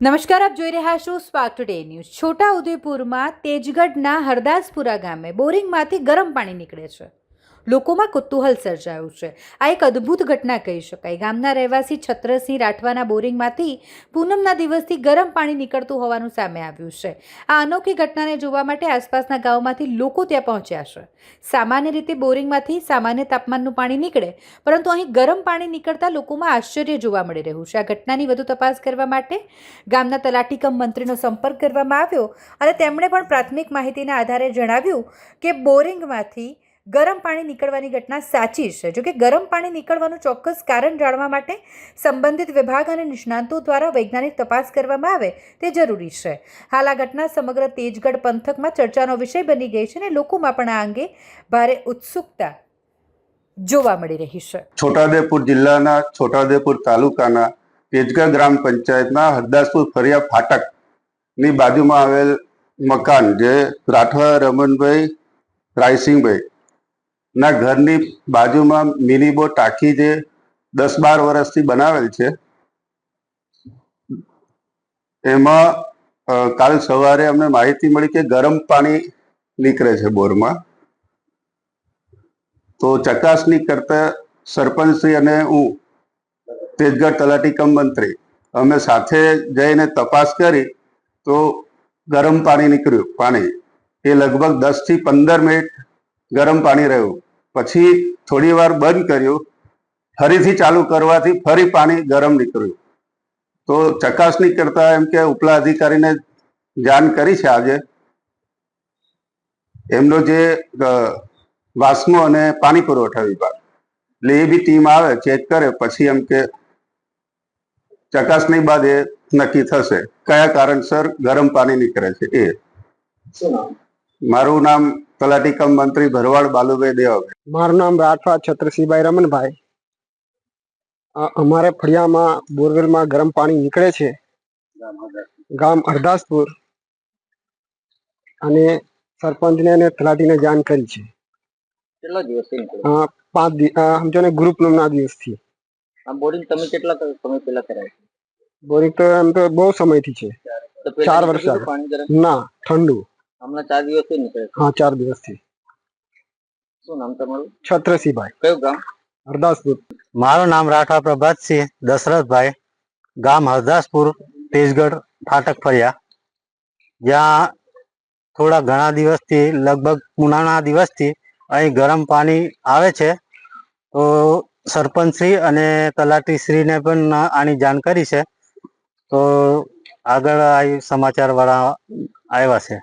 નમસ્કાર, આપ જોઈ રહ્યા છો સ્પાર્ક ટુડે ન્યૂઝ। છોટા ઉદેપુરમાં તેજગઢના હરદાસપુરા ગામે બોરિંગમાંથી ગરમ પાણી નીકળે છે। લોકોમાં કુતૂહલ સર્જાયું છે। આ એક અદ્ભુત ઘટના કહી શકાય। ગામના રહેવાસી છત્રસિંહ રાઠવાના બોરિંગમાંથી પૂનમના દિવસથી ગરમ પાણી નીકળતું હોવાનું સામે આવ્યું છે। આ અનોખી ઘટનાને જોવા માટે આસપાસના ગામમાંથી લોકો ત્યાં પહોંચ્યા છે। સામાન્ય રીતે બોરિંગમાંથી સામાન્ય તાપમાનનું પાણી નીકળે, પરંતુ અહીં ગરમ પાણી નીકળતા લોકોમાં આશ્ચર્ય જોવા મળી રહ્યું છે। આ ઘટનાની વધુ તપાસ કરવા માટે ગામના તલાટી કમ મંત્રીનો સંપર્ક કરવામાં આવ્યો અને તેમણે પણ પ્રાથમિક માહિતીના આધારે જણાવ્યું કે બોરિંગમાંથી ગરમ પાણી નીકળવાની ઘટના સાચી છે। જો કે ગરમ પાણી નીકળવાનું ચોક્કસ કારણ જાણવા માટે સંબંધિત વિભાગ અને નિષ્ણાંતો દ્વારા વૈજ્ઞાનિક તપાસ કરવામાં આવે તે જરૂરી છે। હાલ આ ઘટના સમગ્ર તેજગઢ પંથકમાં ચર્ચાનો વિષય બની ગઈ છે અને લોકોમાં પણ આ અંગે ભારે ઉત્સુકતા જોવા મળી રહી છે। છોટાઉદેપુર જિલ્લાના છોટાઉદેપુર તાલુકાના તેજગઢ ગ્રામ પંચાયતના હરદાસપુર ફરિયા ફાટકની બાજુમાં આવેલ મકાન જે રાઠવા રમણભાઈ રાયસિંહભાઈ ના ઘરની બાજુમાં મિનીબો ટાંકી જે 10-12 વર્ષથી બનાવેલ છે, એમાં કાલ સવારે અમને માહિતી મળી કે ગરમ પાણી નીકળે છે બોરમાં। તો ચકાસણી કરતા સરપંચશ્રી અને હું તેજગઢ તલાટી કમ મંત્રી અમે સાથે જઈને તપાસ કરી તો ગરમ પાણી નીકળ્યું। પાણી એ લગભગ 10 થી 15 મિનિટ ગરમ પાણી રહ્યું, પછી થોડી વાર બંધ કર્યું, ફરીથી ચાલુ કરવાથી ફરી પાણી ગરમ નીકળ્યું। તો ચકાસણી કરતા એમ કે ઉપલા અધિકારીને જાણ કરી છે આજે, એમનો જે વાસ્મો અને પાણી પુરવઠા વિભાગ, એટલે એ બી ટીમ આવે, ચેક કરે, પછી એમ કે ચકાસણી બાદ એ નક્કી થશે કયા કારણસર ગરમ પાણી નીકળે છે। એ મારું નામ તલાટી કમ મંત્રી ભરવાડ બાલુભાઈ દેવાભાઈ। મારું નામ રાઠવા છત્રસિંહભાઈ રમણભાઈ। અમારે ફળિયામાં બોરવેલમાં ગરમ પાણી નીકળે છે, ગામ હરદાસપુર, અને સરપંચને અને તલાટીને જાણ કરી છે। કેટલા દિવસથી નીકળે? 5 દિવસ સમજો ને, ગુરુ પૂનમના દિવસથી। આ બોરિંગ તમે કેટલા સમય પહેલા કરાય? બોરિંગ તો એમ તો બહુ સમયથી છે, તો પહેલા 4 વર્ષ નીકળતું પાણી ગરમ? ના, ઠંડુ। હમણાં 4 દિવસથી નીકળે છે? હા, 4 દિવસથી। શું નામ તમારું? છત્રસિંહભાઈ, કયું ગામ? હરદાસપુર। મારું નામ રાઠવા પ્રભાતસિંહ દશરથભાઈ, ગામ હરદાસપુર, તેજગઢ ફાટક ફળિયા। જ્યાં થોડા ઘણા દિવસથી, લગભગ પૂનમના દિવસથી અહીં ગરમ પાણી આવે છે। તો સરપંચશ્રી અને તલાટીશ્રીને પણ આની જાણ કરી છે। તો આગળ આ સમાચાર વાળા આવ્યા છે।